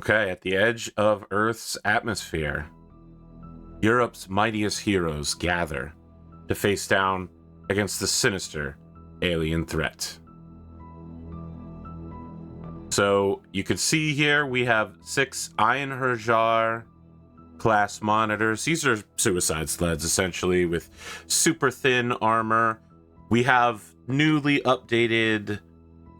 Okay, at the edge of Earth's atmosphere, Europe's mightiest heroes gather to face down against the sinister alien threat. So you can see here we have 6 Einherjar class monitors. These are suicide sleds, essentially, with super thin armor. We have newly updated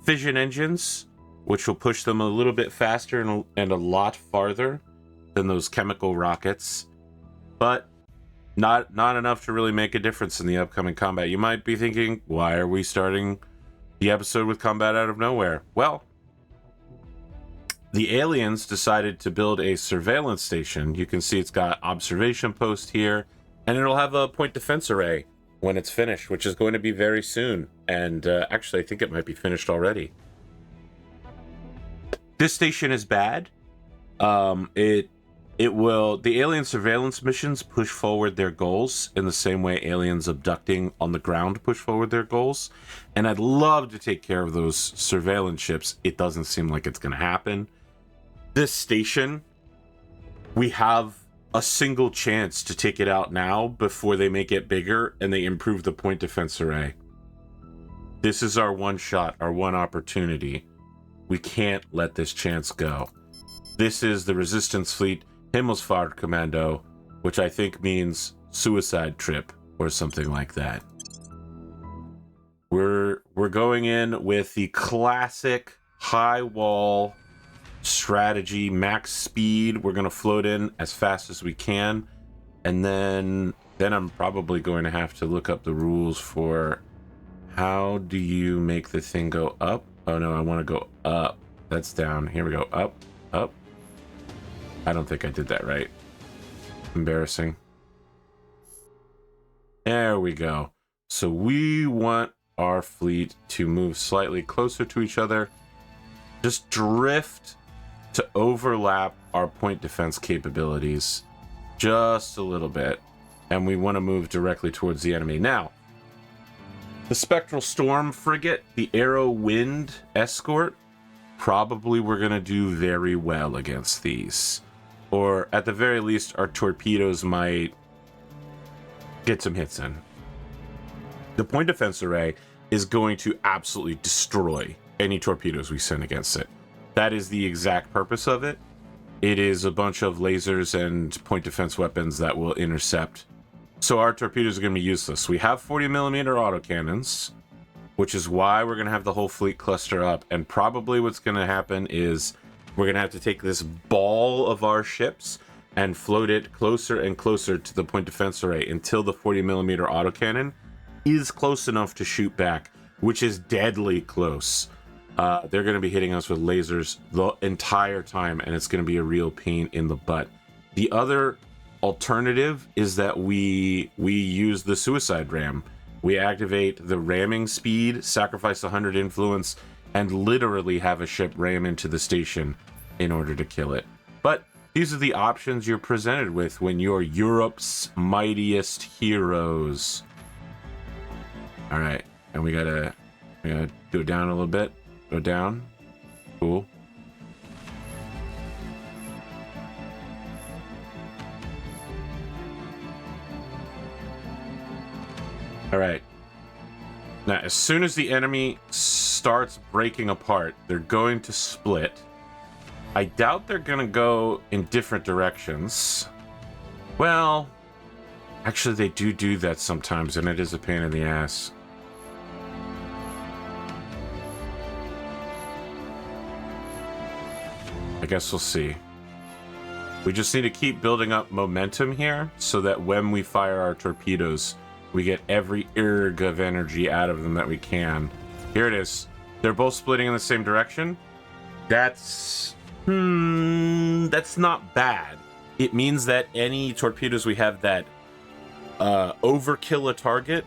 fission engines, which will push them a little bit faster and a lot farther than those chemical rockets, but not enough to really make a difference in the upcoming combat. You might be thinking, why are we starting the episode with combat out of nowhere? Well, the aliens decided to build a surveillance station. You can see it's got observation post here, and it'll have a point defense array when it's finished, which is going to be very soon. And actually, I think it might be finished already. This station is bad. The alien surveillance missions push forward their goals in the same way aliens abducting on the ground push forward their goals. And I'd love to take care of those surveillance ships. It doesn't seem like it's going to happen. This station, we have a single chance to take it out now before they make it bigger and they improve the point defense array. This is our one shot, our one opportunity. We can't let this chance go. This is the Resistance Fleet Himmelsfahrtkommando, which I think means suicide trip or something like that. We're going in with the classic high wall strategy, max speed. We're going to float in as fast as we can, and then I'm probably going to have to look up the rules for how do you make the thing go up. Oh no, I want to go up. That's down. Here we go. Up, up. I don't think I did that right. Embarrassing. There we go. So we want our fleet to move slightly closer to each other. Just drift to overlap our point defense capabilities just a little bit. And we want to move directly towards the enemy. Now, the Spectral Storm frigate, the Arrow Wind escort, probably we're going to do very well against these. Or at the very least, our torpedoes might get some hits in. The point defense array is going to absolutely destroy any torpedoes we send against it. That is the exact purpose of it. It is a bunch of lasers and point defense weapons that will intercept. So our torpedoes are going to be useless. We have 40mm autocannons, which is why we're going to have the whole fleet cluster up. And probably what's going to happen is we're going to have to take this ball of our ships and float it closer and closer to the point defense array until the 40mm autocannon is close enough to shoot back, which is deadly close. They're going to be hitting us with lasers the entire time, and it's going to be a real pain in the butt. The other alternative is that we use the suicide ram. We activate the ramming speed, sacrifice 100 influence, and literally have a ship ram into the station in order to kill it. But these are the options you're presented with when you're Europe's mightiest heroes. All right, and we gotta do it down a little bit. Go down. Cool. All right. Now, as soon as the enemy starts breaking apart, they're going to split. I doubt they're going to go in different directions. Well, actually, they do that sometimes, and it is a pain in the ass. I guess we'll see. We just need to keep building up momentum here so that when we fire our torpedoes, we get every erg of energy out of them that we can. Here it is. They're both splitting in the same direction. That's not bad. It means that any torpedoes we have that overkill a target,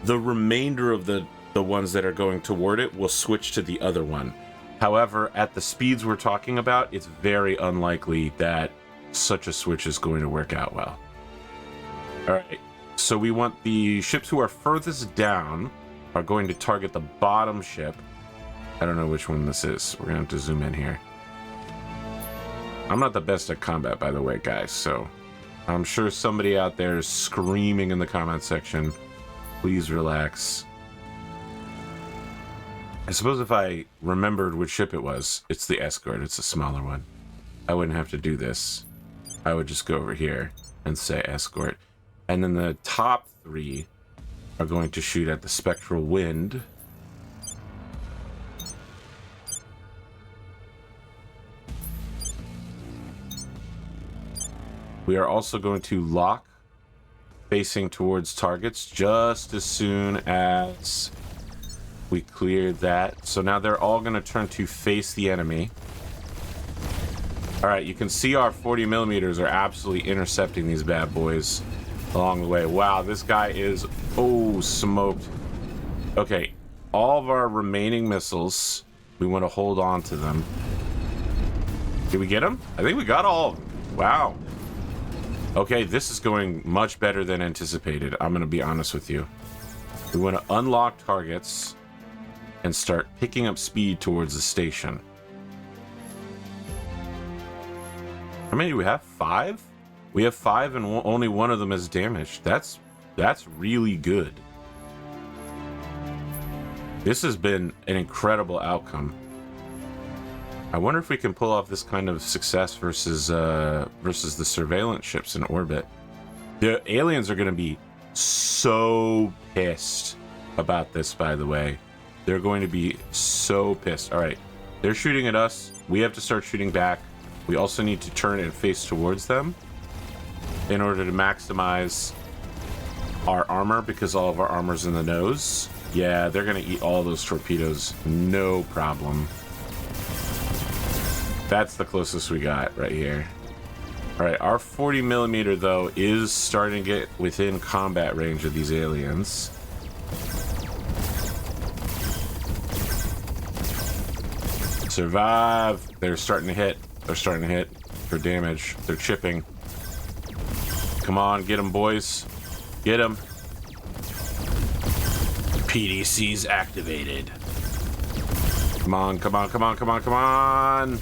the remainder of the ones that are going toward it will switch to the other one. However, at the speeds we're talking about, it's very unlikely that such a switch is going to work out well. All right, so we want the ships who are furthest down are going to target the bottom ship. I don't know which one this is. We're going to have to zoom in here. I'm not the best at combat, by the way, guys, so I'm sure somebody out there is screaming in the comment section. Please relax. I suppose if I remembered which ship it was, it's the escort. It's a smaller one. I wouldn't have to do this. I would just go over here and say escort. And then the top 3 are going to shoot at the spectral wind. We are also going to lock facing towards targets just as soon as we clear that. So now they're all going to turn to face the enemy. All right, you can see our 40 millimeters are absolutely intercepting these bad boys along the way. Wow, this guy is, oh, smoked. Okay, all of our remaining missiles, we want to hold on to them. Did we get them? I think we got all of them. Wow. Okay, this is going much better than anticipated. I'm going to be honest with you. We want to unlock targets and start picking up speed towards the station. How many do we have? 5? We have 5 and only one of them is damaged. That's really good. This has been an incredible outcome. I wonder if we can pull off this kind of success versus the surveillance ships in orbit. The aliens are going to be so pissed about this, by the way. They're going to be so pissed. All right, they're shooting at us. We have to start shooting back. We also need to turn and face towards them in order to maximize our armor, because all of our armor's in the nose. Yeah, they're going to eat all those torpedoes. No problem. That's the closest we got right here. All right, our 40 millimeter, though, is starting to get within combat range of these aliens. Survive. They're starting to hit. They're starting to hit for damage. They're chipping. Come on, get them, boys. Get them. PDC's activated. Come on, come on, come on, come on, come on.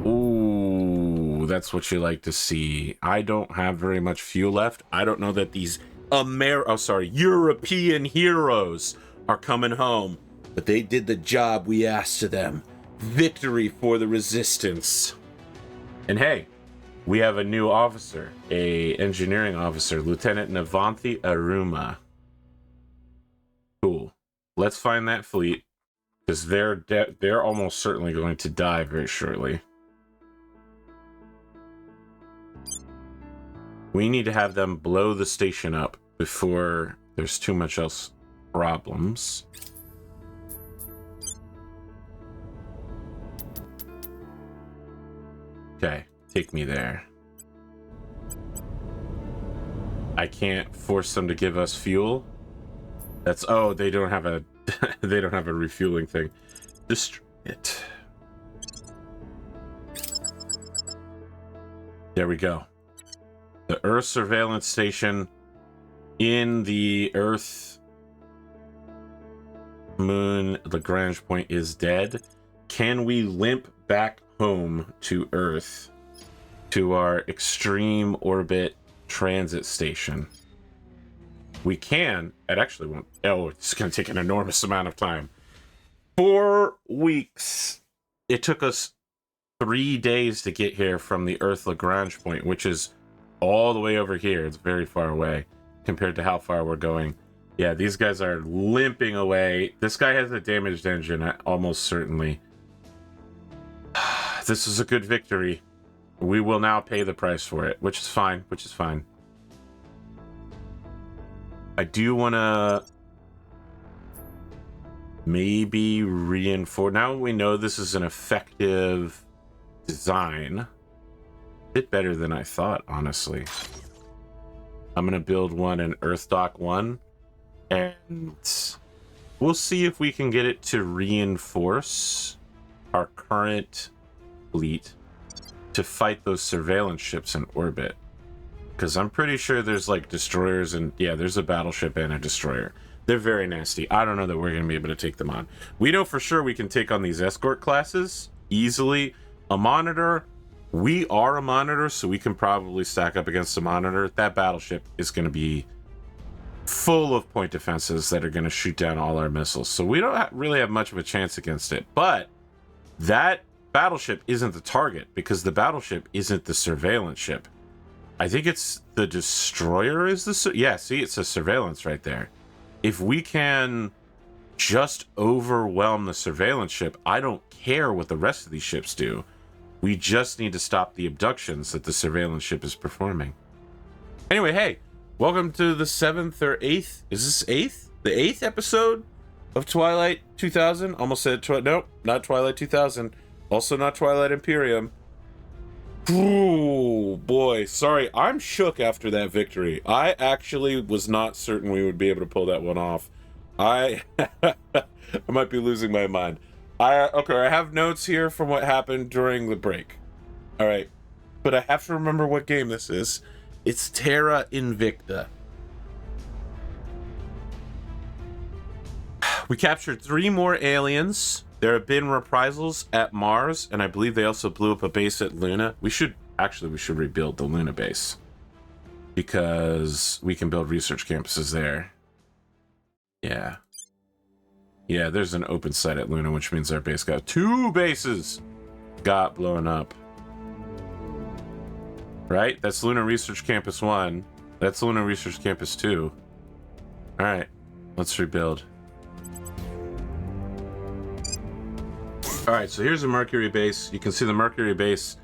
Ooh, that's what you like to see. I don't have very much fuel left. I don't know that these European heroes are coming home, but they did the job we asked of them. Victory for the resistance. And hey, we have a new officer, a engineering officer, Lieutenant Navanthi Aruma. Cool. Let's find that fleet, because they're almost certainly going to die very shortly. We need to have them blow the station up before there's too much else problems. Okay, take me there. I can't force them to give us fuel. That's, oh, they don't have a they don't have a refueling thing. Destroy it. There we go. The Earth surveillance station in the Earth Moon Lagrange point is dead. Can we limp back home to Earth, to our extreme orbit transit station? We can. It actually won't. Oh, it's going to take an enormous amount of time. 4 weeks. It took us 3 days to get here from the Earth Lagrange point, which is all the way over here. It's very far away compared to how far we're going. Yeah, these guys are limping away. This guy has a damaged engine, almost certainly. This is a good victory. We will now pay the price for it, which is fine, which is fine. I do want to maybe reinforce. Now we know this is an effective design. A bit better than I thought, honestly. I'm going to build one in Earth Dock 1, and we'll see if we can get it to reinforce our current fleet to fight those surveillance ships in orbit. Because I'm pretty sure there's like destroyers, and yeah, there's a battleship and a destroyer. They're very nasty. I don't know that we're going to be able to take them on. We know for sure we can take on these escort classes easily, A monitor, we are a monitor, so we can probably stack up against a monitor. That battleship is going to be full of point defenses that are going to shoot down all our missiles. So we don't really have much of a chance against it. But that battleship isn't the target, because the battleship isn't the surveillance ship. I think it's the destroyer is the... Yeah, see, it's a surveillance right there. If we can just overwhelm the surveillance ship, I don't care what the rest of these ships do. We just need to stop the abductions that the surveillance ship is performing. Anyway, hey, welcome to the 7th or 8th. Is this 8th? The 8th episode of Twilight 2000? Almost said nope, not Twilight 2000. Also not Twilight Imperium. Ooh, boy. Sorry, I'm shook after that victory. I actually was not certain we would be able to pull that one off. I might be losing my mind. Okay, I have notes here from what happened during the break. All right, but I have to remember what game this is. It's Terra Invicta. We captured 3 more aliens. There have been reprisals at Mars, and I believe they also blew up a base at Luna. We should rebuild the Luna base, because we can build research campuses there. Yeah, there's an open site at Luna, which means our base got 2 bases got blown up. Right? That's Luna Research Campus 1. That's Luna Research Campus 2. Alright, let's rebuild. Alright, so here's a Mercury base. You can see the Mercury base.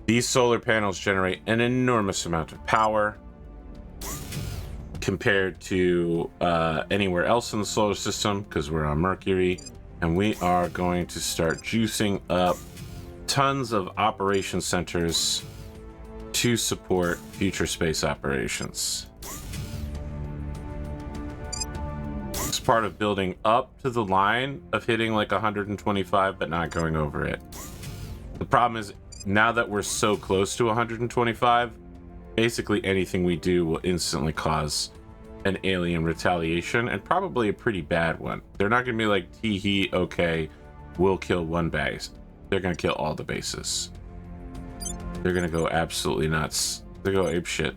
These solar panels generate an enormous amount of power compared to anywhere else in the solar system, because we're on Mercury, and we are going to start juicing up tons of operation centers to support future space operations. It's part of building up to the line of hitting like 125 but not going over it. The problem is, now that we're so close to 125, basically anything we do will instantly cause an alien retaliation, and probably a pretty bad one. They're not going to be like, tee-hee, okay, we'll kill one base. They're going to kill all the bases. They're going to go absolutely nuts. They go apeshit.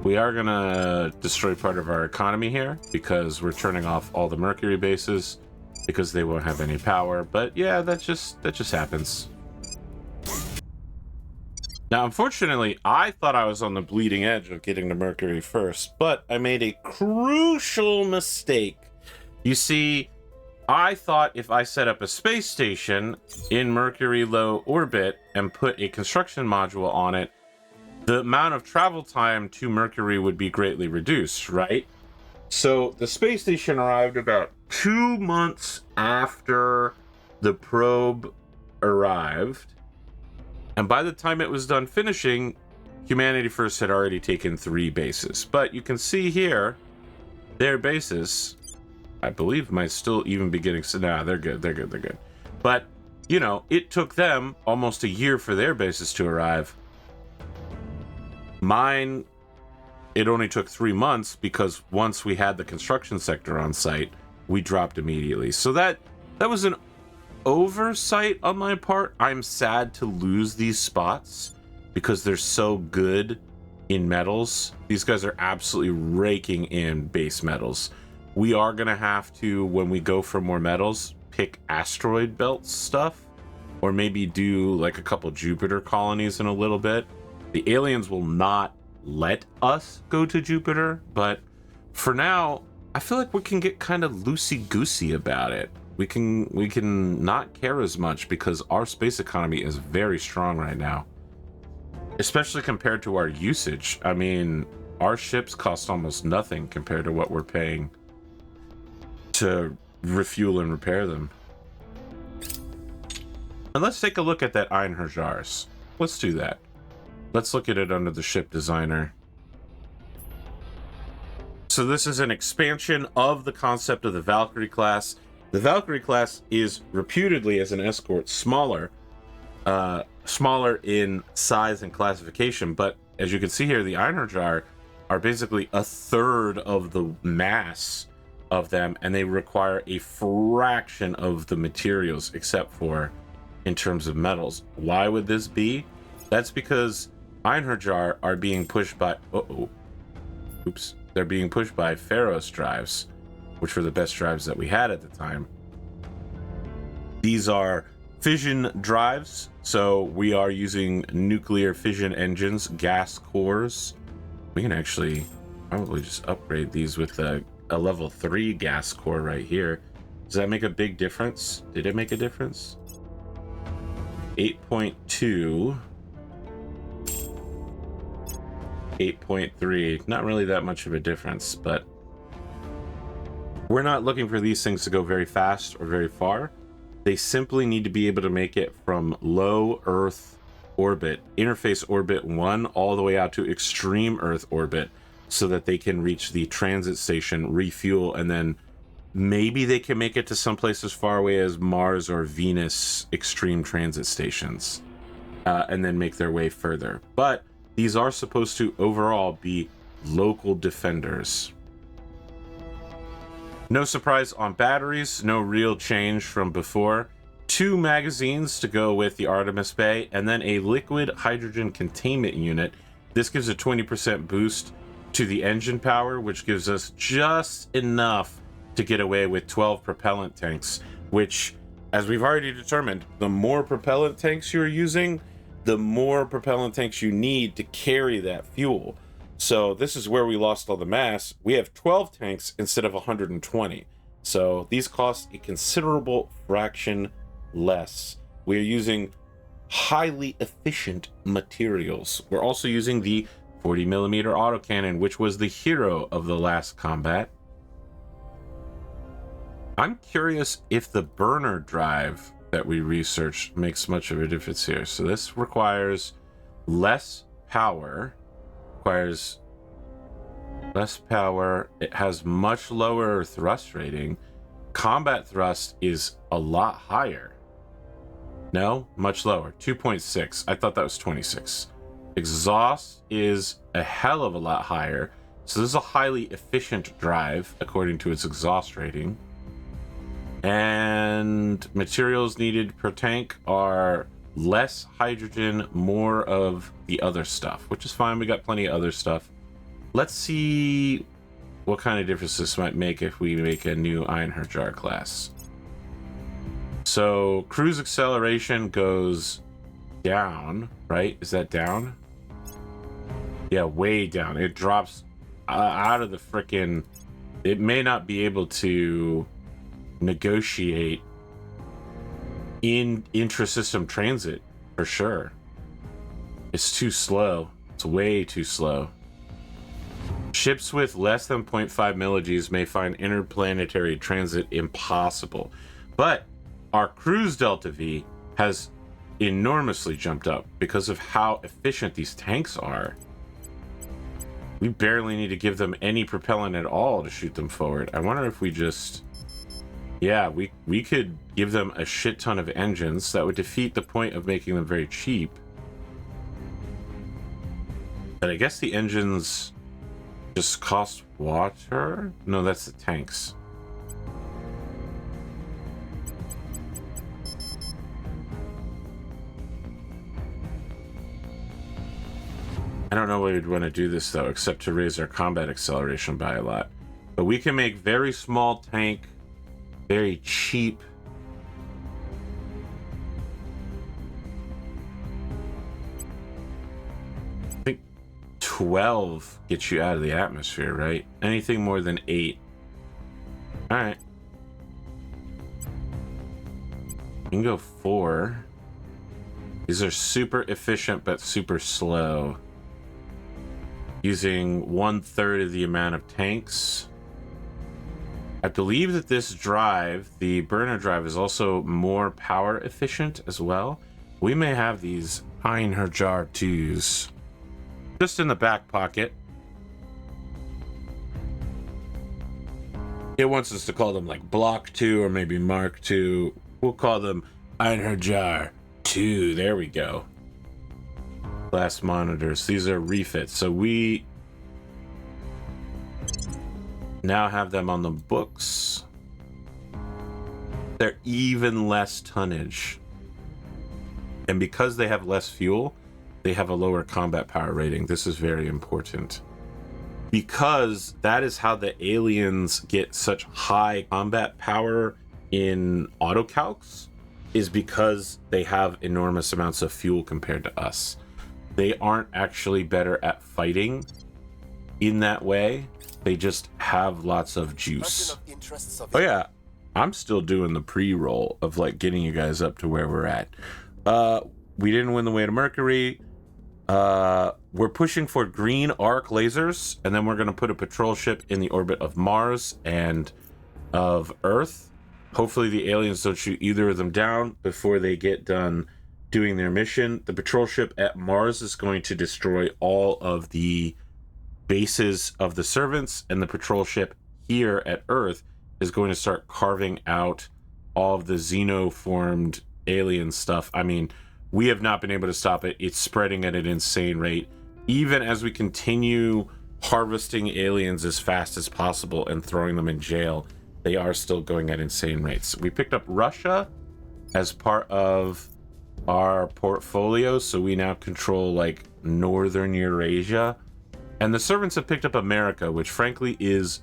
We are going to destroy part of our economy here, because we're turning off all the Mercury bases, because they won't have any power. But yeah, that just happens. Now, unfortunately, I thought I was on the bleeding edge of getting to Mercury first, but I made a crucial mistake. You see, I thought if I set up a space station in Mercury low orbit and put a construction module on it, the amount of travel time to Mercury would be greatly reduced, right? So the space station arrived about 2 months after the probe arrived. And by the time it was done finishing, Humanity First had already taken 3 bases. But you can see here, their bases, I believe, might still even be getting... Nah, they're good. But, you know, it took them almost a year for their bases to arrive. Mine, it only took 3 months, because once we had the construction sector on site, we dropped immediately. So that was an oversight on my part. I'm sad to lose these spots because they're so good in metals. These guys are absolutely raking in base metals. We are gonna have to, when we go for more metals, pick asteroid belt stuff, or maybe do like a couple Jupiter colonies in a little bit. The aliens will not let us go to Jupiter, but for now, I feel like we can get kind of loosey-goosey about it. We can not care as much, because our space economy is very strong right now, especially compared to our usage. I mean, our ships cost almost nothing compared to what we're paying to refuel and repair them. And let's take a look at that Einherjars. Let's do that. Let's look at it under the ship designer. So this is an expansion of the concept of the Valkyrie class. The Valkyrie class is reputedly, as an escort, smaller in size and classification, but as you can see here, the Einherjar are basically a third of the mass of them, and they require a fraction of the materials except for in terms of metals. Why would this be? That's because Einherjar are being pushed by they're being pushed by HEROS drives, which were the best drives that we had at the time. These are fission drives, so we are using nuclear fission engines, gas cores. We can actually probably just upgrade these with a level 3 gas core right here. Does that make a big difference? Did it make a difference? 8.2, 8.3, not really that much of a difference, but we're not looking for these things to go very fast or very far. They simply need to be able to make it from low Earth orbit, interface orbit 1, all the way out to extreme Earth orbit, so that they can reach the transit station, refuel, and then maybe they can make it to some place as far away as Mars or Venus extreme transit stations, and then make their way further. But these are supposed to overall be local defenders. No surprise on batteries, no real change from before. 2 magazines to go with the Artemis Bay, and then a liquid hydrogen containment unit. This gives a 20% boost to the engine power, which gives us just enough to get away with 12 propellant tanks, which, as we've already determined, the more propellant tanks you're using, the more propellant tanks you need to carry that fuel. So this is where we lost all the mass. We have 12 tanks instead of 120. So these cost a considerable fraction less. We're using highly efficient materials. We're also using the 40mm autocannon, which was the hero of the last combat. I'm curious if the burner drive that we researched makes much of a difference here. So this requires less power, it has much lower thrust rating. Combat thrust is a lot higher. No, much lower, 2.6. I thought that was 26. Exhaust is a hell of a lot higher. So this is a highly efficient drive according to its exhaust rating. And materials needed per tank are less hydrogen, more of the other stuff, which is fine. We got plenty of other stuff. Let's see what kind of difference this might make if we make a new Einherjar class. So cruise acceleration goes down, right? Is that down? Yeah, way down. It drops out of the frickin'... It may not be able to negotiate in intra-system transit for sure. It's too slow. It's way too slow. Ships with less than 0.5 milligs may find interplanetary transit impossible. But our cruise delta V has enormously jumped up because of how efficient these tanks are. We barely need to give them any propellant at all to shoot them forward. I wonder if we just... Yeah, we could give them a shit ton of engines. That would defeat the point of making them very cheap. But I guess the engines just cost water? No, that's the tanks. I don't know why we'd want to do this though, except to raise our combat acceleration by a lot. But we can make very small tank, very cheap. I think 12 gets you out of the atmosphere, right? Anything more than 8. All right. You can go 4. These are super efficient, but super slow. Using 1/3 of the amount of tanks. I believe that this drive, the burner drive, is also more power efficient as well. We may have these Einherjar 2s just in the back pocket. It wants us to call them like Block 2 or maybe Mark 2. We'll call them Einherjar 2. There we go. Glass monitors. These are refits. So we now have them on the books. They're even less tonnage. And because they have less fuel, they have a lower combat power rating. This is very important. Because that is how the aliens get such high combat power in autocalcs, is because they have enormous amounts of fuel compared to us. They aren't actually better at fighting in that way. They just have lots of juice. Oh yeah, I'm still doing the pre-roll of like getting you guys up to where we're at. We didn't win the way to Mercury. We're pushing for green arc lasers, and then we're going to put a patrol ship in the orbit of Mars and of Earth. Hopefully the aliens don't shoot either of them down before they get done doing their mission. The patrol ship at Mars is going to destroy all of the bases of the servants, and the patrol ship here at Earth is going to start carving out all of the xenoformed alien stuff. I mean, we have not been able to stop it. It's spreading at an insane rate. Even as we continue harvesting aliens as fast as possible and throwing them in jail, they are still going at insane rates. We picked up Russia as part of our portfolio, so we now control like northern Eurasia. And the servants have picked up America, which frankly is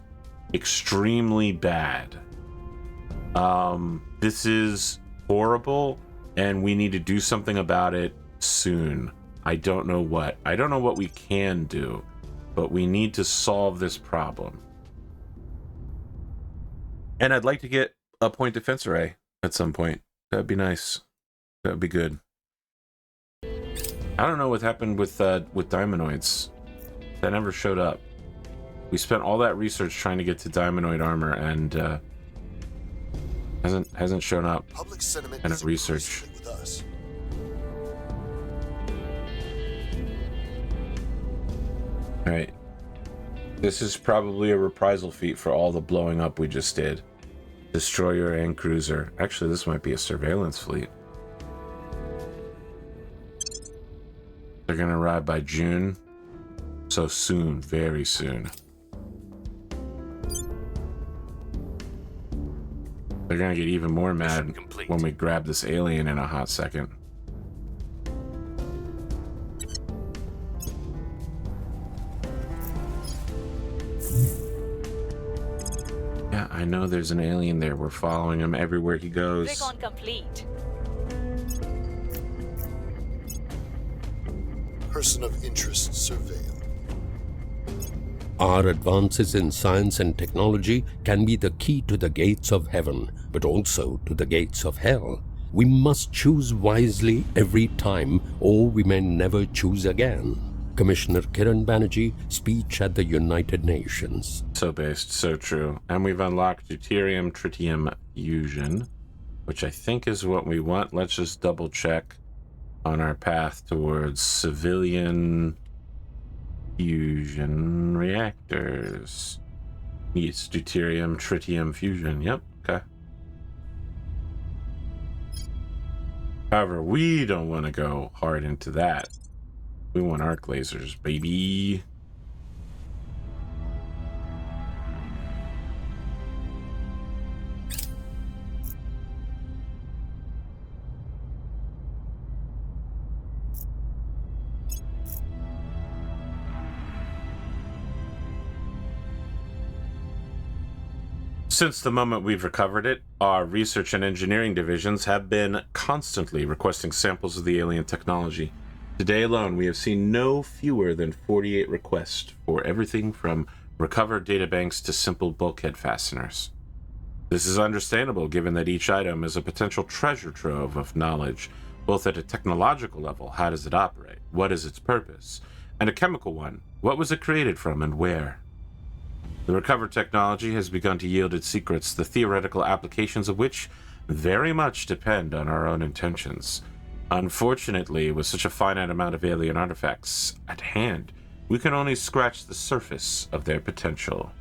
extremely bad. This is horrible, and we need to do something about it soon. I don't know what. I don't know what we can do, but we need to solve this problem. And I'd like to get a point defense array at some point. That'd be nice. That'd be good. I don't know what happened with Diamondoids. That never showed up. We spent all that research trying to get to Diamondoid armor, and hasn't shown up. Public sentiment And is research. with us. All right. This is probably a reprisal feat for all the blowing up we just did. Destroyer and cruiser. Actually, this might be a surveillance fleet. They're gonna arrive by June. So soon, very soon. They're gonna get even more mad when we grab this alien in a hot second. Yeah, I know there's an alien there. We're following him everywhere he goes. Recon complete. Person of interest surveilled. Our advances in science and technology can be the key to the gates of heaven, but also to the gates of hell. We must choose wisely every time, or we may never choose again. Commissioner Kiran Banerjee, speech at the United Nations. So based, so true. And we've unlocked deuterium tritium fusion, which I think is what we want. Let's just double check on our path towards civilian fusion reactors. Yes, deuterium tritium fusion. Yep, okay. However, we don't want to go hard into that. We want arc lasers, baby. Since the moment we've recovered it, our research and engineering divisions have been constantly requesting samples of the alien technology. Today alone, we have seen no fewer than 48 requests for everything from recovered databanks to simple bulkhead fasteners. This is understandable given that each item is a potential treasure trove of knowledge, both at a technological level, how does it operate, what is its purpose, and a chemical one, what was it created from and where? The recovered technology has begun to yield its secrets, the theoretical applications of which very much depend on our own intentions. Unfortunately, with such a finite amount of alien artifacts at hand, we can only scratch the surface of their potential.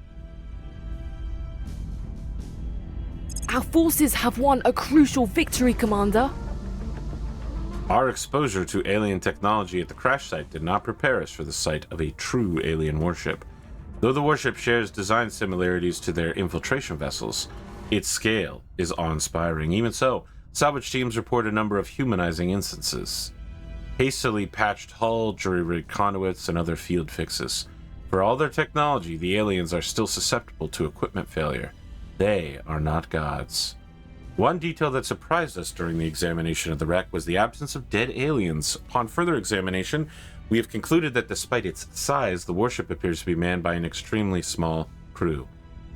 Our forces have won a crucial victory, Commander. Our exposure to alien technology at the crash site did not prepare us for the sight of a true alien warship. Though the warship shares design similarities to their infiltration vessels, its scale is awe-inspiring. Even so, salvage teams report a number of humanizing instances. Hastily patched hull, jury-rigged conduits, and other field fixes. For all their technology, the aliens are still susceptible to equipment failure. They are not gods. One detail that surprised us during the examination of the wreck was the absence of dead aliens. Upon further examination, we have concluded that despite its size, the warship appears to be manned by an extremely small crew.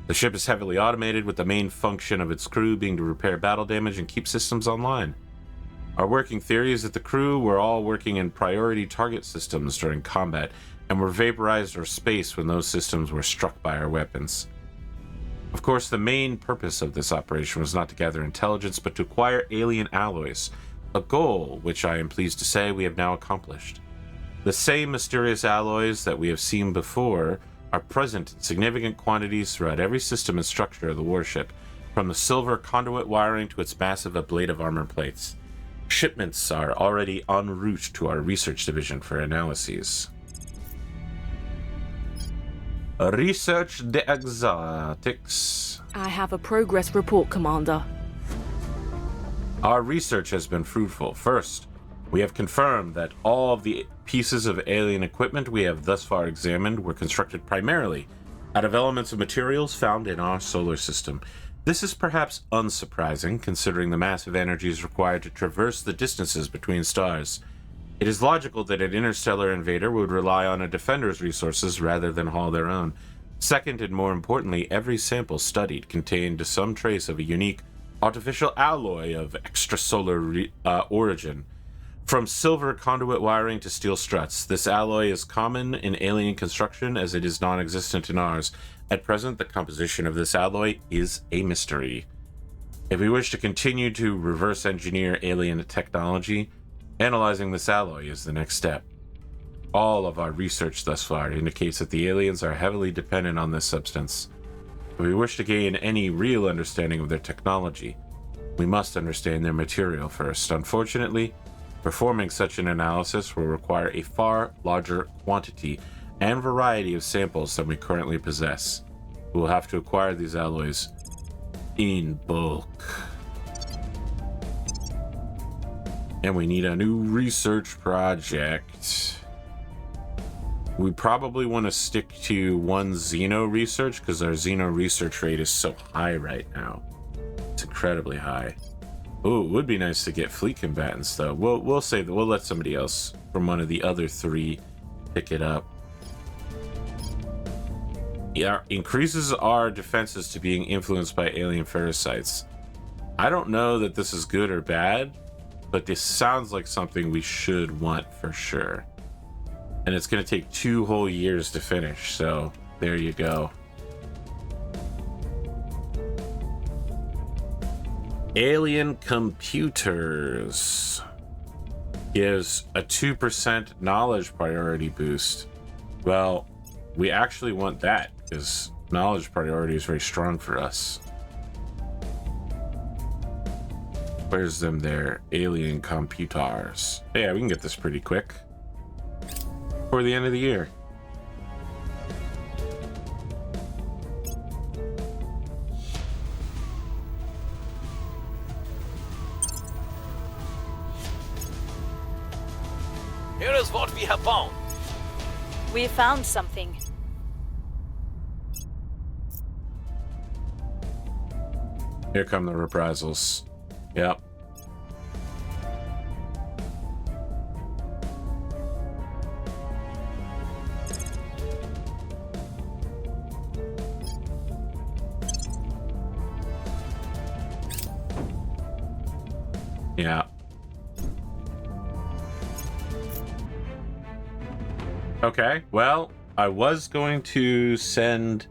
The ship is heavily automated, with the main function of its crew being to repair battle damage and keep systems online. Our working theory is that the crew were all working in priority target systems during combat and were vaporized or spaced when those systems were struck by our weapons. Of course, the main purpose of this operation was not to gather intelligence, but to acquire alien alloys, a goal which I am pleased to say we have now accomplished. The same mysterious alloys that we have seen before are present in significant quantities throughout every system and structure of the warship, from the silver conduit wiring to its massive ablative armor plates. Shipments are already en route to our research division for analyses. Research the exotics. I have a progress report, Commander. Our research has been fruitful. First, we have confirmed that all of the pieces of alien equipment we have thus far examined were constructed primarily out of elements of materials found in our solar system. This is perhaps unsurprising, considering the massive energies required to traverse the distances between stars. It is logical that an interstellar invader would rely on a defender's resources rather than haul their own. Second, and more importantly, every sample studied contained some trace of a unique artificial alloy of extrasolar origin. From silver conduit wiring to steel struts, this alloy is common in alien construction as it is non-existent in ours. At present, the composition of this alloy is a mystery. If we wish to continue to reverse engineer alien technology, analyzing this alloy is the next step. All of our research thus far indicates that the aliens are heavily dependent on this substance. If we wish to gain any real understanding of their technology, we must understand their material first. Unfortunately, performing such an analysis will require a far larger quantity and variety of samples than we currently possess. We will have to acquire these alloys in bulk. And we need a new research project. We probably want to stick to one Xeno research because our Xeno research rate is so high right now. It's incredibly high. Oh, it would be nice to get fleet combatants, though. We'll say that we'll let somebody else from one of the other three pick it up. Yeah, increases our defenses to being influenced by alien parasites. I don't know that this is good or bad, but this sounds like something we should want for sure. And it's going to take 2 whole years to finish, so there you go. Alien computers gives a 2% knowledge priority boost. Well, we actually want that because knowledge priority is very strong for us. Where's them there? Alien computers. Yeah, we can get this pretty quick. Before the end of the year. Here is what we have found. We found something. Here come the reprisals. Yep. Yeah. Okay, well, I was going to send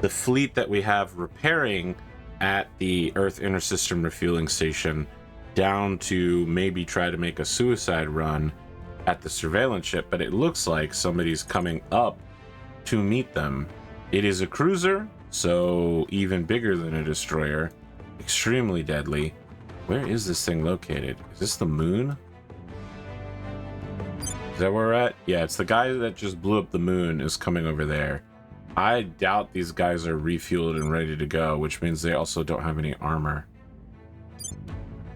the fleet that we have repairing at the Earth Intersystem Refueling Station down to maybe try to make a suicide run at the surveillance ship, but it looks like somebody's coming up to meet them. It is a cruiser, so even bigger than a destroyer, extremely deadly. Where is this thing located? Is this the moon? Is that where we're at? Yeah, it's the guy that just blew up the moon is coming over there. I doubt these guys are refueled and ready to go, which means they also don't have any armor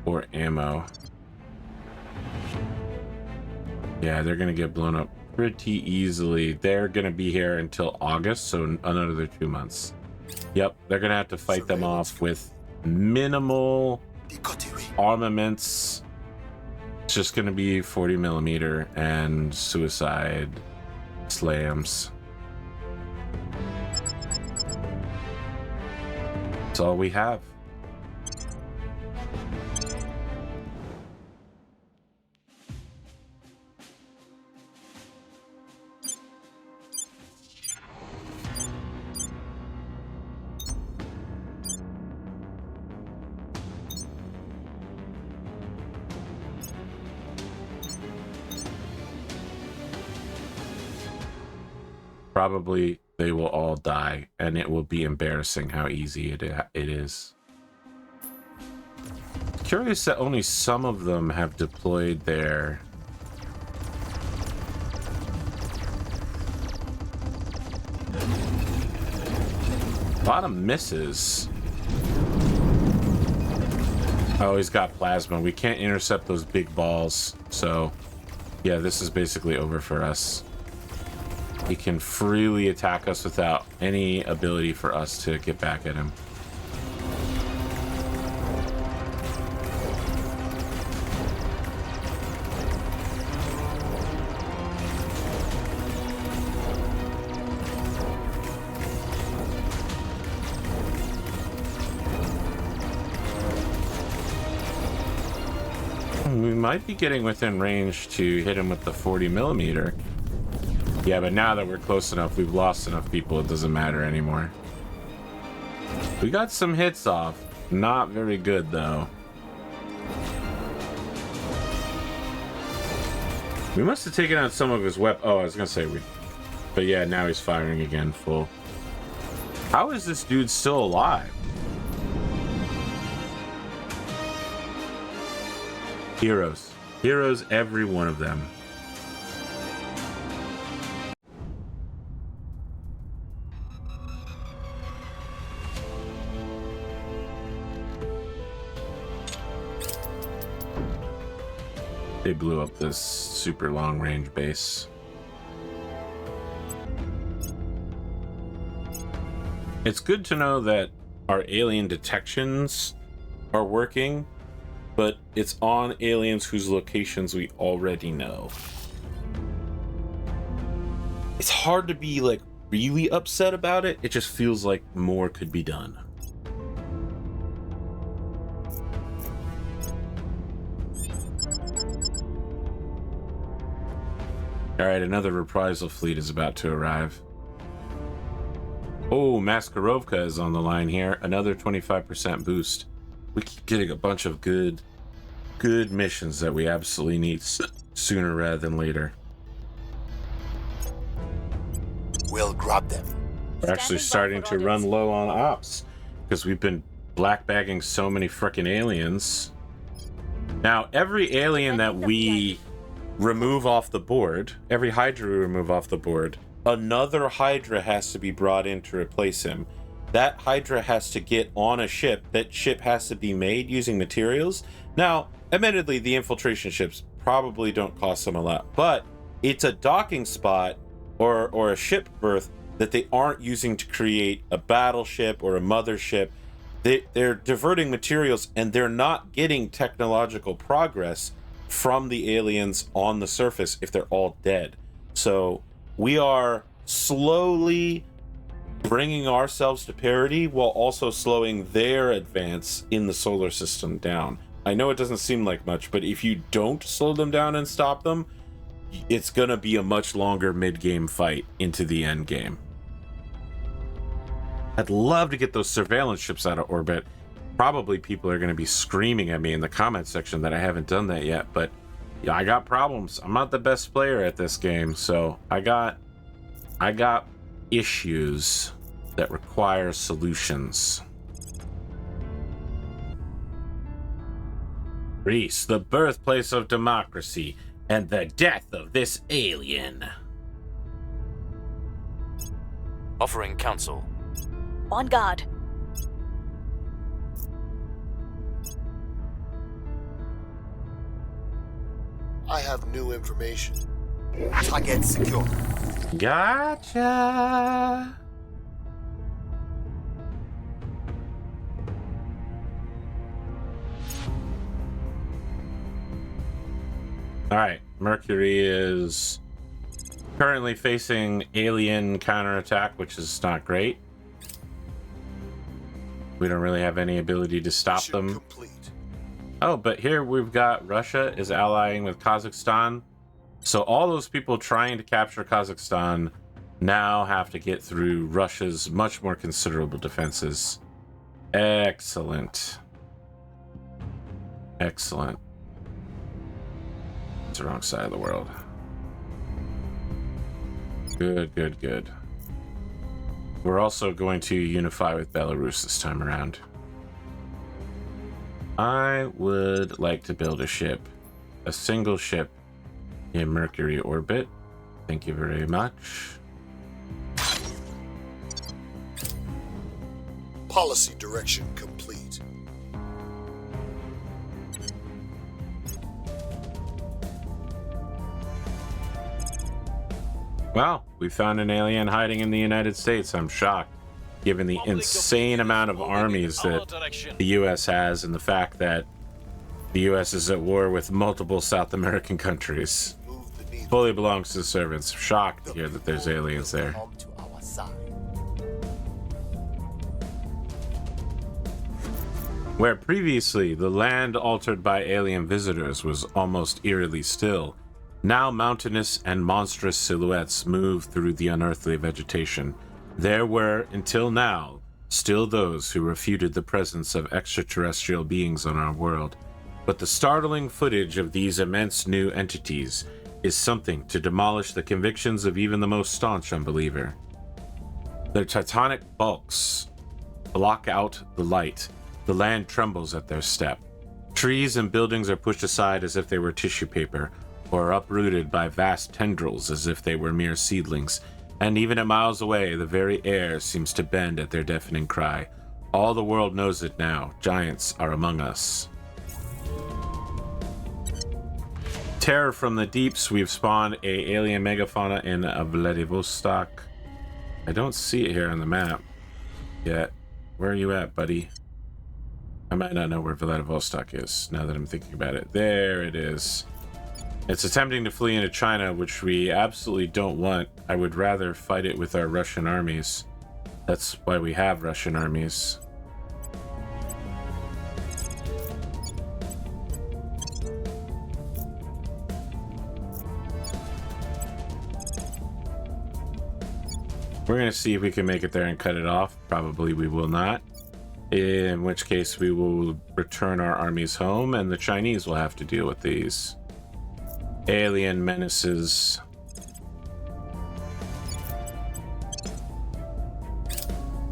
or ammo. Yeah, they're gonna get blown up pretty easily. They're gonna be here until August, so another 2 months. Yep, they're gonna have to fight them off with minimal armaments. It's just gonna be 40mm and suicide slams. That's all we have. Probably they will all die, and it will be embarrassing how easy it is. Curious that only some of them have deployed there. A lot of misses. Oh, he's got plasma. We can't intercept those big balls. So, yeah, this is basically over for us. He can freely attack us without any ability for us to get back at him. We might be getting within range to hit him with the 40mm. Yeah, but now that we're close enough, we've lost enough people, it doesn't matter anymore. We got some hits off. Not very good, though. We must have taken out some of his weapons. Oh, I was gonna say we... But yeah, now he's firing again full. How is this dude still alive? Heroes. Heroes, every one of them. They blew up this super long range base. It's good to know that our alien detections are working, but it's on aliens whose locations we already know. It's hard to be like really upset about it. It just feels like more could be done. All right, another reprisal fleet is about to arrive. Oh, Maskarovka is on the line here. Another 25% boost. We keep getting a bunch of good missions that we absolutely need sooner rather than later. We'll grab them. We're actually starting to run low on ops because we've been black bagging so many frickin' aliens. Now, every alien that we remove off the board, every Hydra we remove off the board, another Hydra has to be brought in to replace him. That Hydra has to get on a ship. That ship has to be made using materials. Now, admittedly, the infiltration ships probably don't cost them a lot, but it's a docking spot or a ship berth that they aren't using to create a battleship or a mothership. They're diverting materials, and they're not getting technological progress from the aliens on the surface if they're all dead. So we are slowly bringing ourselves to parity while also slowing their advance in the solar system down. I know it doesn't seem like much, but if you don't slow them down and stop them, it's gonna be a much longer mid-game fight into the end game. I'd love to get those surveillance ships out of orbit. Probably people are going to be screaming at me in the comment section that I haven't done that yet, but yeah, I got problems. I'm not the best player at this game, so I got issues that require solutions. Greece, the birthplace of democracy, and the death of this alien. Offering counsel. On guard. I have new information. Target secure. Gotcha. All right, Mercury is currently facing alien counterattack, which is not great. We don't really have any ability to stop Mission them. complete. Oh, but here we've got Russia is allying with Kazakhstan. So all those people trying to capture Kazakhstan now have to get through Russia's much more considerable defenses. Excellent. Excellent. It's the wrong side of the world. Good, good, good. We're also going to unify with Belarus this time around. I would like to build a ship. A single ship in Mercury orbit. Thank you very much. Policy direction complete. Well, we found an alien hiding in the United States. I'm shocked, given the insane amount of armies that the U.S. has and the fact that the U.S. is at war with multiple South American countries. Move the needle. Fully belongs to the servants. Shocked to hear that there's aliens there. Come to our side. Where previously the land altered by alien visitors was almost eerily still, now mountainous and monstrous silhouettes move through the unearthly vegetation. There were, until now, still those who refuted the presence of extraterrestrial beings on our world. But the startling footage of these immense new entities is something to demolish the convictions of even the most staunch unbeliever. Their titanic bulks block out the light. The land trembles at their step. Trees and buildings are pushed aside as if they were tissue paper, or uprooted by vast tendrils as if they were mere seedlings. And even at miles away, the very air seems to bend at their deafening cry. All the world knows it now. Giants are among us. Terror from the deeps. We've spawned a alien megafauna in Vladivostok. I don't see it here on the map yet. Where are you at, buddy? I might not know where Vladivostok is now that I'm thinking about it. There it is. It's attempting to flee into China, which we absolutely don't want. I would rather fight it with our Russian armies. That's why we have Russian armies. We're going to see if we can make it there and cut it off. Probably we will not. In which case we will return our armies home and the Chinese will have to deal with these alien menaces.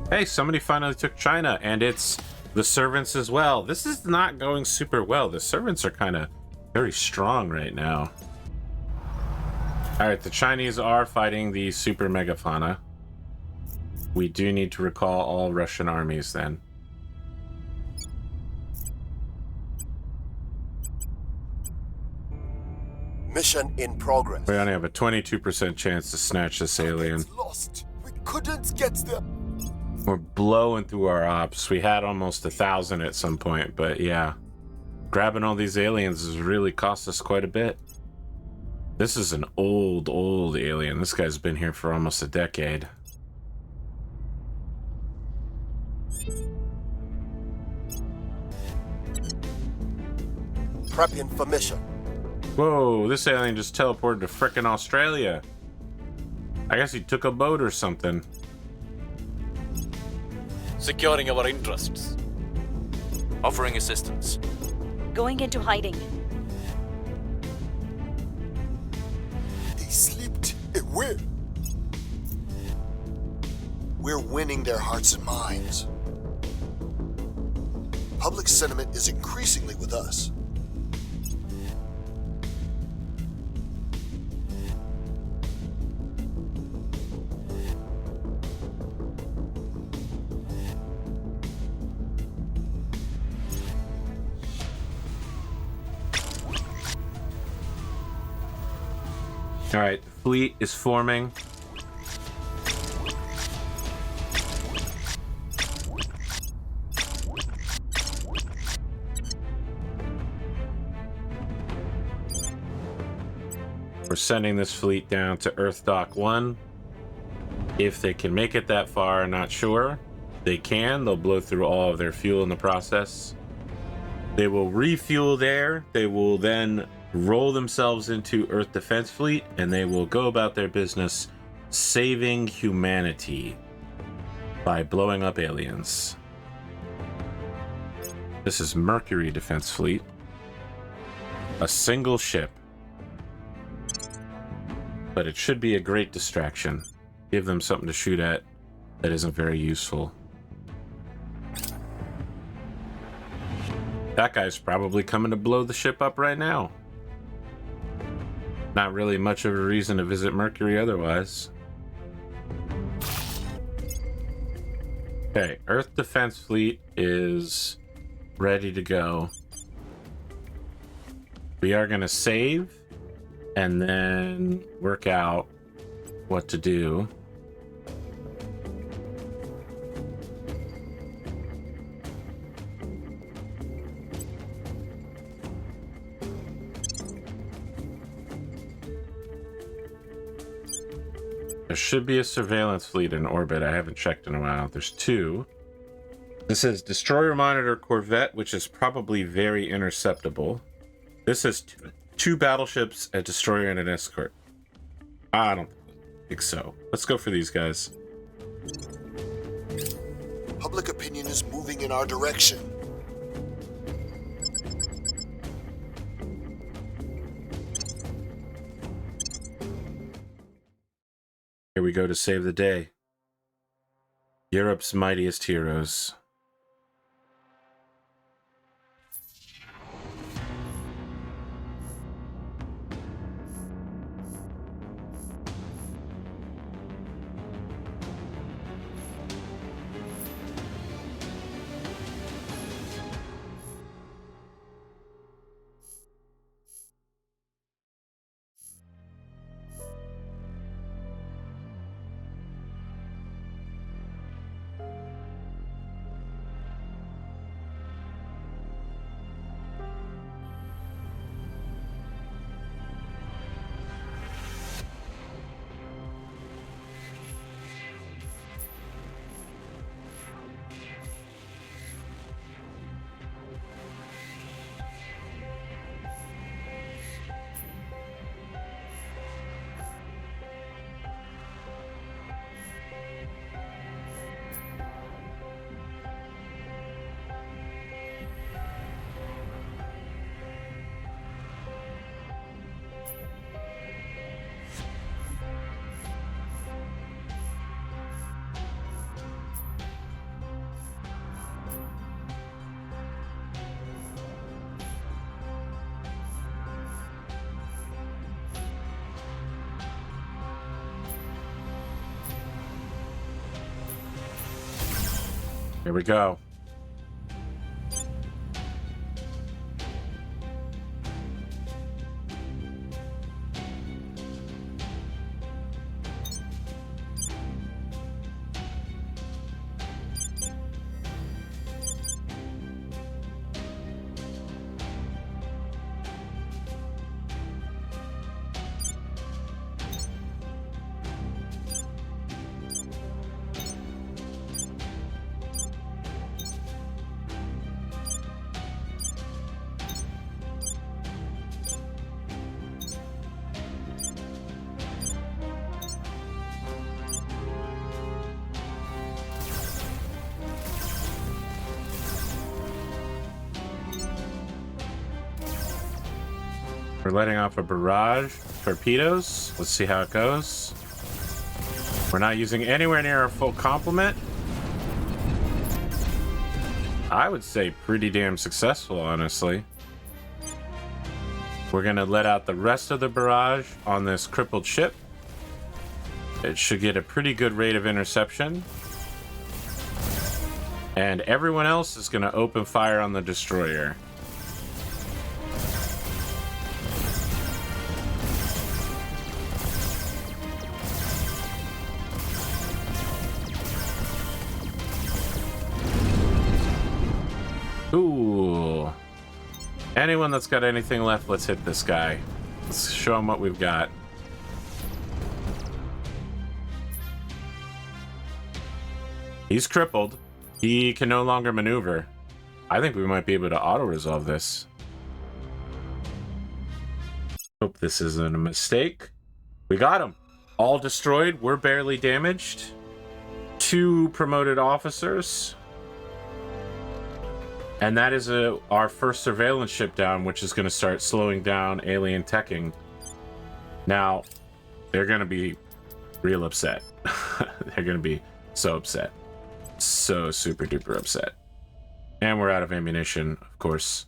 Hey, somebody finally took China, and it's the servants as well. This is not going super well. The servants are kind of very strong right now. All right, the Chinese are fighting the super megafauna. We do need to recall all Russian armies then. Mission in progress. We only have a 22% chance to snatch this alien. It's lost. We couldn't get them. We're blowing through our ops. We had almost 1,000 at some point, but yeah. Grabbing all these aliens has really cost us quite a bit. This is an old alien. This guy's been here for almost a decade. Prepping for mission. Whoa, this alien just teleported to frickin' Australia. I guess he took a boat or something. Securing our interests. Offering assistance. Going into hiding. They slipped away. We're winning their hearts and minds. Public sentiment is increasingly with us. All right, the fleet is forming. We're sending this fleet down to Earth Dock 1. If they can make it that far, not sure. They can. They'll blow through all of their fuel in the process. They will refuel there. They will then roll themselves into Earth Defense Fleet, and they will go about their business saving humanity by blowing up aliens. This is Mercury Defense Fleet. A single ship. But it should be a great distraction. Give them something to shoot at that isn't very useful. That guy's probably coming to blow the ship up right now. Not really much of a reason to visit Mercury otherwise. Okay, Earth Defense Fleet is ready to go. We are going to save and then work out what to do. There should be a surveillance fleet in orbit. I haven't checked in a while. There's two. This is Destroyer Monitor Corvette, which is probably very interceptable. This is two battleships, a destroyer, and an escort. I don't think so. Let's go for these guys. Public opinion is moving in our direction. Here we go to save the day. Europe's mightiest heroes. Here we go. We're letting off a barrage of torpedoes. Let's see how it goes. We're not using anywhere near our full complement. I would say pretty damn successful, honestly. We're gonna let out the rest of the barrage on this crippled ship. It should get a pretty good rate of interception. And everyone else is gonna open fire on the destroyer. Anyone that's got anything left, let's hit this guy. Let's show him what we've got. He's crippled. He can no longer maneuver. I think we might be able to auto-resolve this. Hope this isn't a mistake. We got him. All destroyed. We're barely damaged. 2 promoted officers. And that is our first surveillance ship down, which is going to start slowing down alien teching. Now, they're going to be real upset. They're going to be so upset. So super duper upset. And we're out of ammunition, of course.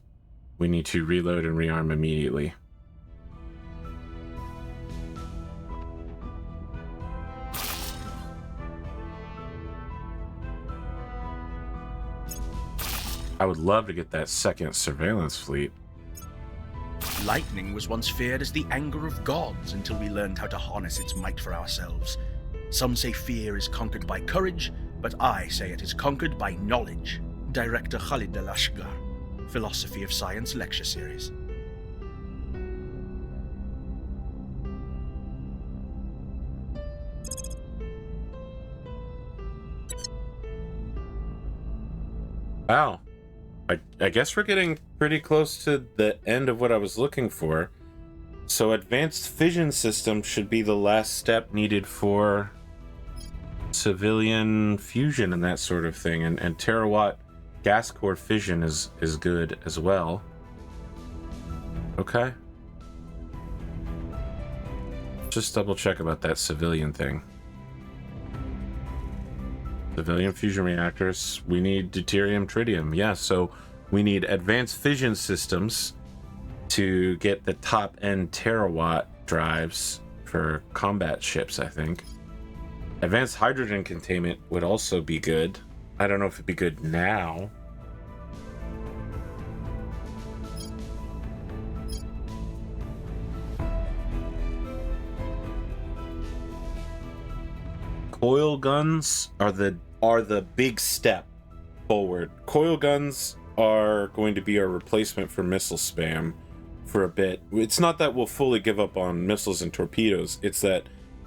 We need to reload and rearm immediately. I would love to get that second surveillance fleet. Lightning was once feared as the anger of gods until we learned how to harness its might for ourselves. Some say fear is conquered by courage, but I say it is conquered by knowledge. Director Khalid Al-Ashgar, Philosophy of Science Lecture Series. Wow. I guess we're getting pretty close to the end of what I was looking for. So advanced fission system should be the last step needed for civilian fusion and that sort of thing. And terawatt gas core fission is good as well. Okay. Just double check about that civilian thing. Civilian fusion reactors. We need deuterium, tritium. Yeah, so we need advanced fission systems to get the top end terawatt drives for combat ships, I think. Advanced hydrogen containment would also be good. I don't know if it'd be good now. Coil guns are the big step forward. Coil guns are going to be our replacement for missile spam for a bit. It's not that we'll fully give up on missiles and torpedoes. It's that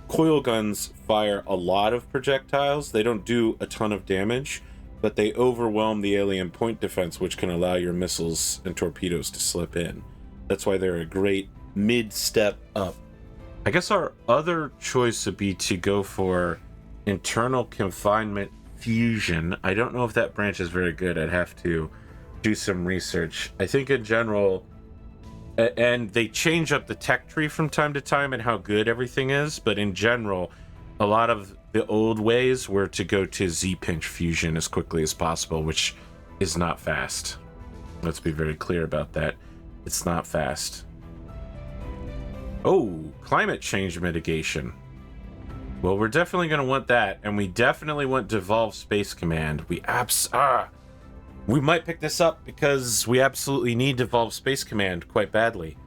coil guns fire a lot of projectiles. They don't do a ton of damage, but they overwhelm the alien point defense, which can allow your missiles and torpedoes to slip in. That's why they're a great mid-step up. I guess our other choice would be to go for internal confinement fusion. I don't know if that branch is very good. I'd have to do some research. I think in general, and they change up the tech tree from time to time and how good everything is, but in general, a lot of the old ways were to go to Z-pinch fusion as quickly as possible, which is not fast. Let's be very clear about that. It's not fast. Oh, climate change mitigation. Well, we're definitely going to want that, and we definitely want Devolve Space Command. We might pick this up because we absolutely need Devolve Space Command quite badly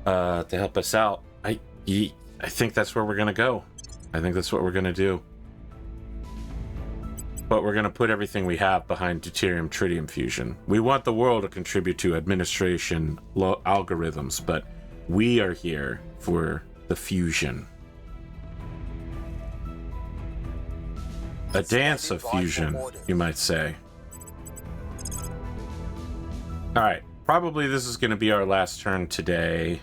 to help us out. I think that's where we're going to go. I think that's what we're going to do. But we're going to put everything we have behind deuterium tritium fusion. We want the world to contribute to administration algorithms, but we are here for the fusion. A dance of fusion, you might say. Alright, probably this is going to be our last turn today.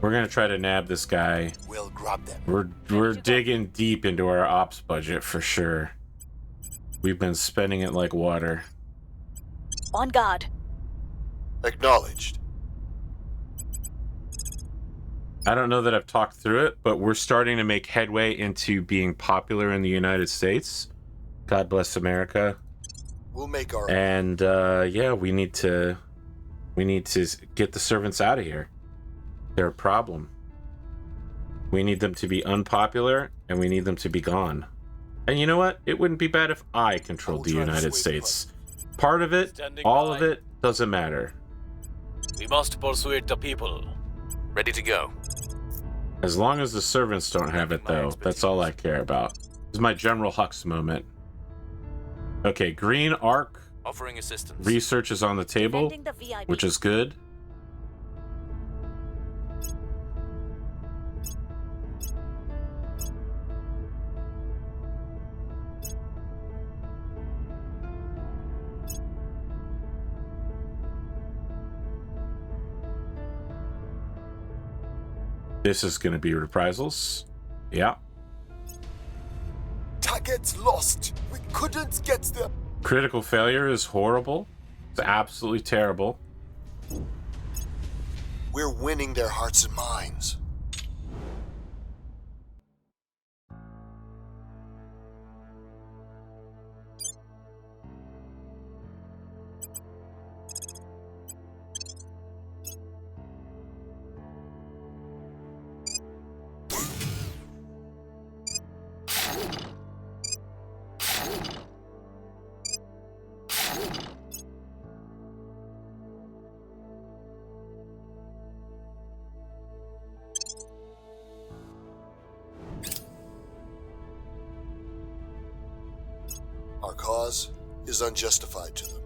We're going to try to nab this guy. We'll grab them. We're digging deep into our ops budget for sure. We've been spending it like water. On guard. Acknowledged. I don't know that I've talked through it, but we're starting to make headway into being popular in the United States. God bless America. We'll make our And yeah, we need to get the servants out of here. They're a problem. We need them to be unpopular, and we need them to be gone. And you know what? It wouldn't be bad if I controlled the United States. Part of it, all of it, doesn't matter. We must persuade the people. Ready to go. As long as the servants don't have it, though, that's all I care about. This is my General Hux moment. Okay, green arc Offering assistance. research is on the table, Defending the VIP. which is good. This is going to be reprisals. Yeah. Targets lost. We couldn't get the... Critical failure is horrible. It's absolutely terrible. We're winning their hearts and minds. Our cause is unjustified to them.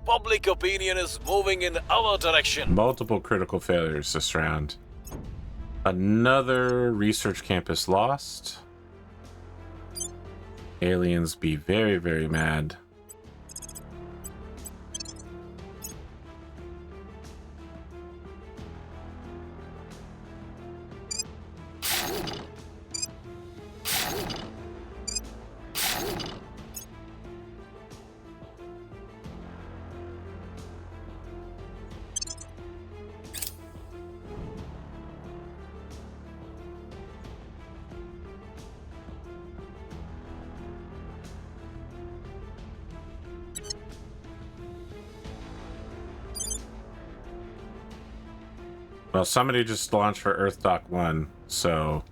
Public opinion is moving in our direction. Multiple critical failures this round. Another research campus lost. Aliens be very, very mad. Well, somebody just launched for Earth Dock 1, so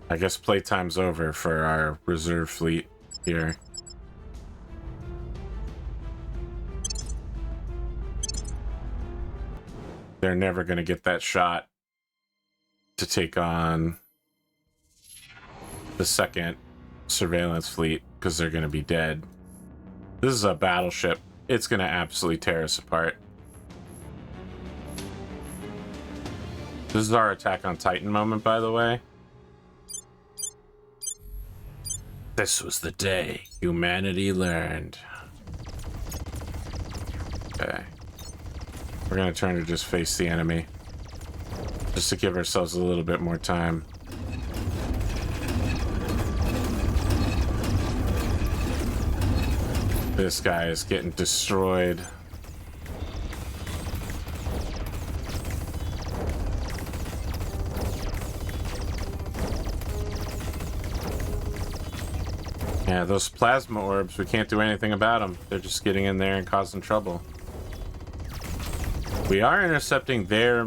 I guess playtime's over for our reserve fleet here. They're never going to get that shot to take on the second surveillance fleet because they're going to be dead. This is a battleship. It's going to absolutely tear us apart. This is our Attack on Titan moment, by the way. This was the day humanity learned. Okay. We're gonna turn to just face the enemy. Just to give ourselves a little bit more time. This guy is getting destroyed. Yeah, those plasma orbs, we can't do anything about them. They're just getting in there and causing trouble. We are intercepting their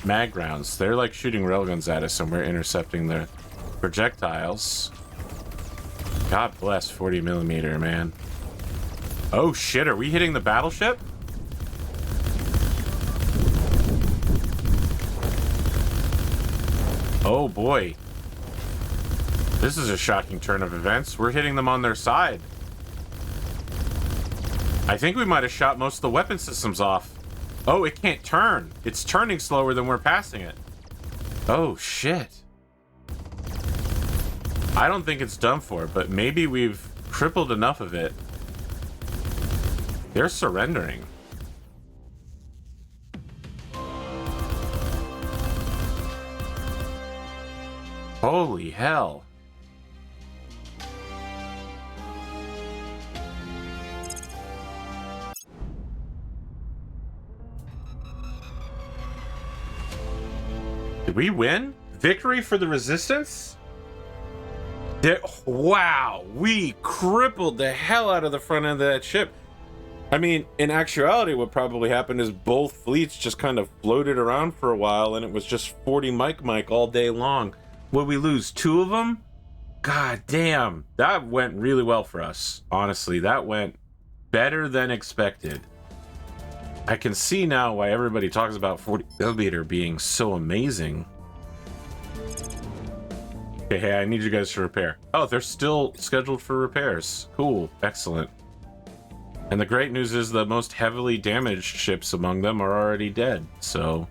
mag rounds. They're like shooting railguns at us and we're intercepting their projectiles. God bless 40mm, man. Oh shit, are we hitting the battleship? Oh boy. This is a shocking turn of events. We're hitting them on their side. I think we might have shot most of the weapon systems off. Oh, it can't turn. It's turning slower than we're passing it. Oh, shit. I don't think it's done for, but maybe we've crippled enough of it. They're surrendering. Holy hell. Did we win? Victory for the Resistance? Wow, we crippled the hell out of the front end of that ship. I mean, in actuality, what probably happened is both fleets just kind of floated around for a while and it was just 40 Mike all day long. Would we lose 2 of them? God damn, that went really well for us. Honestly, that went better than expected. I can see now why everybody talks about 40mm being so amazing. Okay, hey, I need you guys to repair. Oh, they're still scheduled for repairs. Cool, excellent. And the great news is the most heavily damaged ships among them are already dead, so...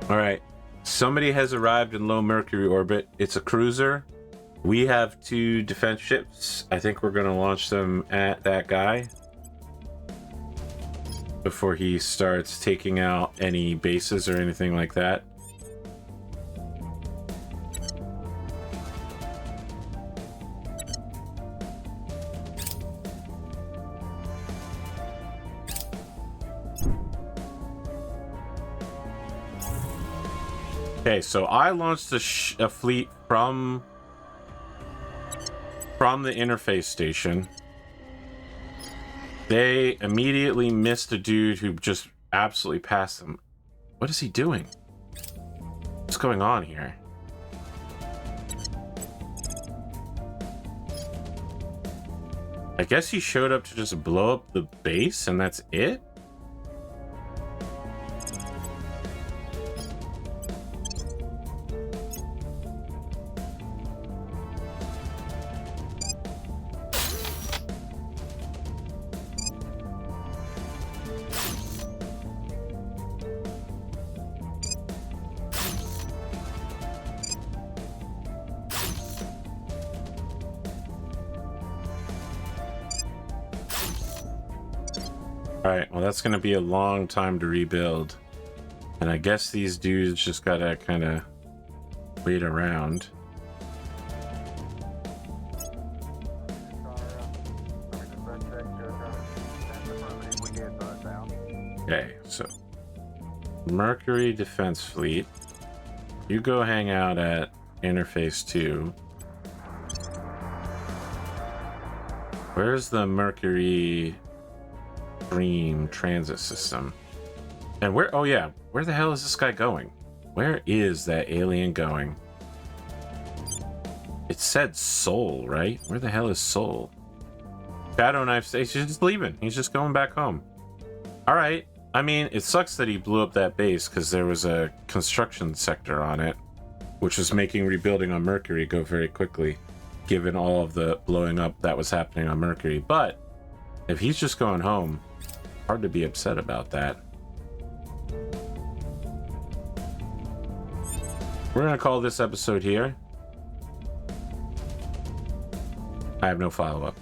Alright, somebody has arrived in low Mercury orbit. It's a cruiser. We have 2 defense ships. I think we're gonna launch them at that guy. before he starts taking out any bases or anything like that. Okay, so I launched a fleet from the interface station. They immediately missed a dude who just absolutely passed them. What is he doing? What's going on here? I guess he showed up to just blow up the base and that's it? Alright, well that's gonna be a long time to rebuild. And I guess these dudes just gotta kinda wait around. Okay, so Mercury Defense Fleet. You go hang out at Interface 2. Where's the Mercury Dream Transit System? And where, oh yeah, where the hell is this guy going? Where is that alien going? It said Seoul, right? Where the hell is Seoul? Shadow Knife Station, he's just leaving. He's just going back home. Alright, I mean, it sucks that he blew up that base because there was a construction sector on it, which was making rebuilding on Mercury go very quickly, given all of the blowing up that was happening on Mercury. But if he's just going home, hard to be upset about that. We're gonna call this episode here. I have no follow-up.